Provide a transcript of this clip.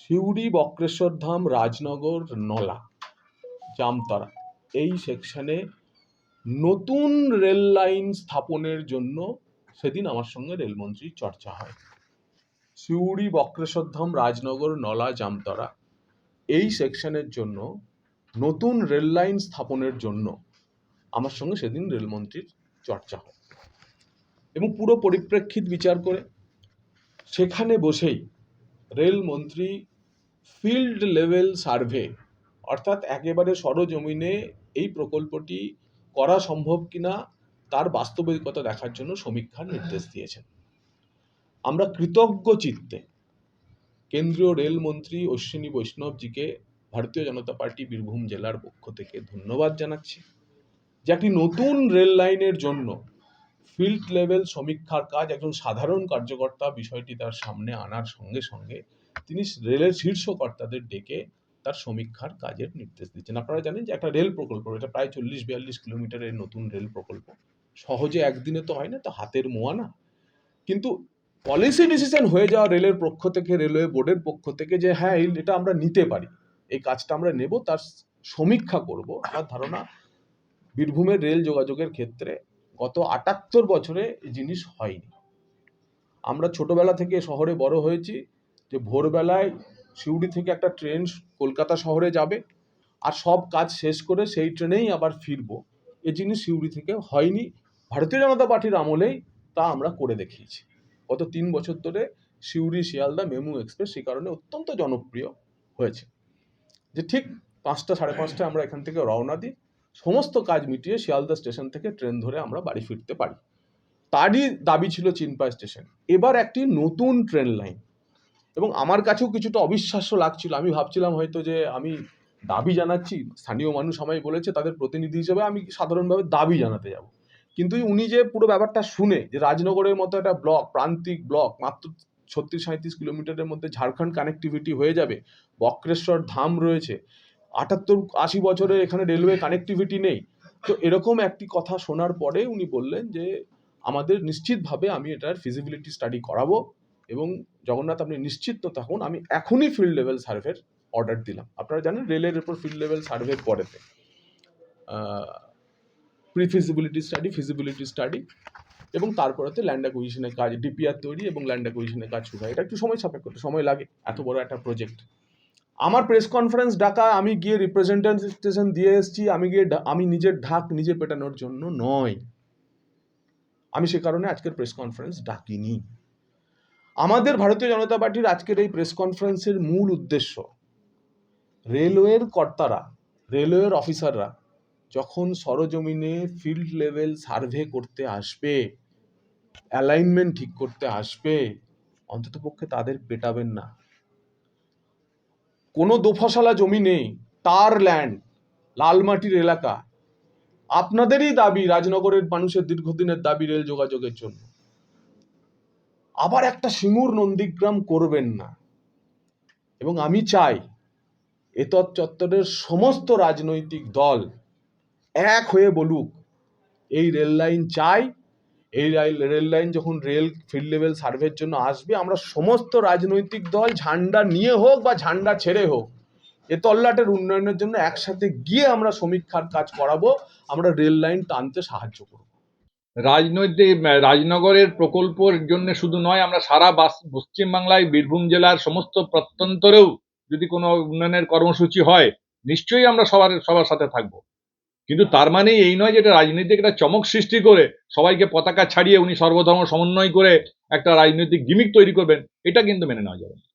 সিউড়ি, বক্রেশ্বরধাম, রাজনগর, নলা, জামতরা এই সেকশনে নতুন রেল লাইন স্থাপনের জন্য সেদিন আমার সঙ্গে রেলমন্ত্রীর চর্চা হয়। সিউড়ি, বক্রেশ্বরধাম, রাজনগর, নলা, জামতরা এই সেকশনের জন্য নতুন রেল লাইন স্থাপনের জন্য আমার সঙ্গে সেদিন রেলমন্ত্রীর চর্চা হয় এবং পুরো পরিপ্রেক্ষিত বিচার করে সেখানে বসেই রেলমন্ত্রী ফিল্ড লেভেল সার্ভে অর্থাৎ একেবারে সরজমিনে এই প্রকল্পটি করা সম্ভব কিনা তার বাস্তবিকতা দেখার জন্য সমীক্ষার নির্দেশ দিয়েছেন। আমরা কৃতজ্ঞ চিত্তে কেন্দ্রীয় রেলমন্ত্রী অশ্বিনী বৈষ্ণবজিকে ভারতীয় জনতা পার্টি বীরভূম জেলার পক্ষ থেকে ধন্যবাদ জানাচ্ছি যে একটি নতুন রেল লাইনের জন্য ফিল্ড লেভেল সমীক্ষার কাজ একজন সাধারণ কার্যকর্তা বিষয়টি তার সামনে আনার সঙ্গে সঙ্গে তিনি রেলের শীর্ষ কর্তাদের ডেকে তার সমীক্ষার কাজের নির্দেশ দিচ্ছেন। আপনারা জানেন যে একটা রেল প্রকল্প, এটা প্রায় 40-42 কিলোমিটারের নতুন রেল প্রকল্প, সহজে একদিনে তো হয় না, তো হাতের মোয়া না। কিন্তু পলিসি ডিসিশন হয়ে যাওয়া রেলের পক্ষ থেকে, রেলওয়ে বোর্ডের পক্ষ থেকে যে হ্যাঁ এটা আমরা নিতে পারি, এই কাজটা আমরা নেব, তার সমীক্ষা করব। আমার ধারণা বীরভূমের রেল যোগাযোগের ক্ষেত্রে গত 78 বছরে এই জিনিস হয়নি। আমরা ছোটবেলা থেকে শহরে বড় হয়েছি যে ভোরবেলায় সিউড়ি থেকে একটা ট্রেন কলকাতা শহরে যাবে আর সব কাজ শেষ করে সেই ট্রেনেই আবার ফিরবো। এই জিনিস সিউড়ি থেকে হয়নি। ভারতীয় জনতা পার্টির আমলেই তা আমরা করে দেখিয়েছি। গত 3 বছর ধরে সিউড়ি শিয়ালদা মেমু এক্সপ্রেস সেই কারণে অত্যন্ত জনপ্রিয় হয়েছে যে ঠিক 5টা 5:30টায় আমরা এখান থেকে রওনা দিই, সমস্ত কাজ মিটিয়ে শিয়ালদা স্টেশন থেকে ট্রেন ধরে আমরা বাড়ি ফিরতে পারি। তারই দাবি ছিল চিনপাই স্টেশন। এবার একটি নতুন ট্রেন লাইন, এবং আমার কাছেও কিছুটা অবিশ্বাস্য লাগছিল। আমি ভাবছিলাম হয়তো যে আমি দাবি জানাচ্ছি, স্থানীয় মানুষ আমায় বলেছে তাদের প্রতিনিধি হিসেবে আমি সাধারণভাবে দাবি জানাতে যাব, কিন্তু উনি যে পুরো ব্যাপারটা শুনে যে রাজনগরের মতো একটা ব্লক, প্রান্তিক ব্লক, মাত্র 36-37 কিলোমিটারের মধ্যে ঝাড়খণ্ড কানেক্টিভিটি হয়ে যাবে, বক্রেশ্বর ধাম রয়েছে, 78-80 বছরে এখানে রেলওয়ে কানেক্টিভিটি নেই, তো এরকম একটি কথা শোনার পরে উনি বললেন যে আমাদের নিশ্চিতভাবে আমি এটার ফিজিবিলিটি স্টাডি করাবো এবং জগন্নাথ আপনি নিশ্চিত তো থাকুন, আমি এখনই ফিল্ড লেভেল সার্ভের অর্ডার দিলাম। আপনারা জানেন রেলের উপর ফিল্ড লেভেল সার্ভের পরেতে pre feasibility study, feasibility study এবং তারপরেতে ল্যান্ড অ্যাকুইজিশনের কাজ, ডিপিআর তৈরি এবং ল্যান্ড অ্যাকুইজিশনের কাজ শুরু হয়। এটা একটু সময় সাপেক্ষ, সময় লাগে, এত বড় একটা প্রজেক্ট। আমার প্রেস কনফারেন্স ডাকা, আমি গিয়ে রিপ্রেজেন্টেশন দিয়ে এসেছি, আমি নিজের ঢাক নিজে পেটানোর জন্য নয়, আমি সে কারণে আজকের প্রেস কনফারেন্স ডাকিনি। আমাদের ভারতীয় জনতা পার্টির আজকের এই প্রেস কনফারেন্সের মূল উদ্দেশ্য রেলওয়ের কর্তারা, রেলওয়ের অফিসাররা যখন সরজমিনে ফিল্ড লেভেল সার্ভে করতে আসবে, অ্যালাইনমেন্ট ঠিক করতে আসবে, অন্ততপক্ষে তাদের পেটাবেন না। কোনো দোফাশালা জমি নেই, তার ল্যান্ড, লালমাটির এলাকা, আপনাদেরই দাবি, রাজনগরের মানুষের দীর্ঘদিনের দাবি রেল যোগাযোগের জন্য, আবার একটা সিঙ্গুর নন্দীগ্রাম করবেন না। এবং আমি চাই এতৎ চত্বরের সমস্ত রাজনৈতিক দল এক হয়ে বলুক এই রেল লাইন চাই। এই রেল লাইন যখন রেল ফিল্ড লেভেল সার্ভের জন্য আসবে, আমরা সমস্ত রাজনৈতিক দল ঝান্ডা নিয়ে হোক বা ঝান্ডা ছেড়ে হোক এ তল্লাটের উন্নয়নের জন্য একসাথে গিয়ে আমরা সমীক্ষার কাজ করাবো, আমরা রেল লাইন টানতে সাহায্য করব। রাজনগরের প্রকল্পের জন্য শুধু নয়, আমরা সারা পশ্চিমবাংলায় বীরভূম জেলার সমস্ত প্রত্যন্তরেও যদি কোনো উন্নয়নের কর্মসূচি হয় নিশ্চয়ই আমরা সবার সাথে থাকবো। কিন্তু তার মানে এই নয় যে এটা রাজনীতিক একটা চমক সৃষ্টি করে সবাইকে পতাকা ছাড়িয়ে উনি সর্বধর্ম সমন্বয় করে একটা রাজনৈতিক গিমিক তৈরি করবেন, এটা কিন্তু মেনে নেওয়া যাবে না।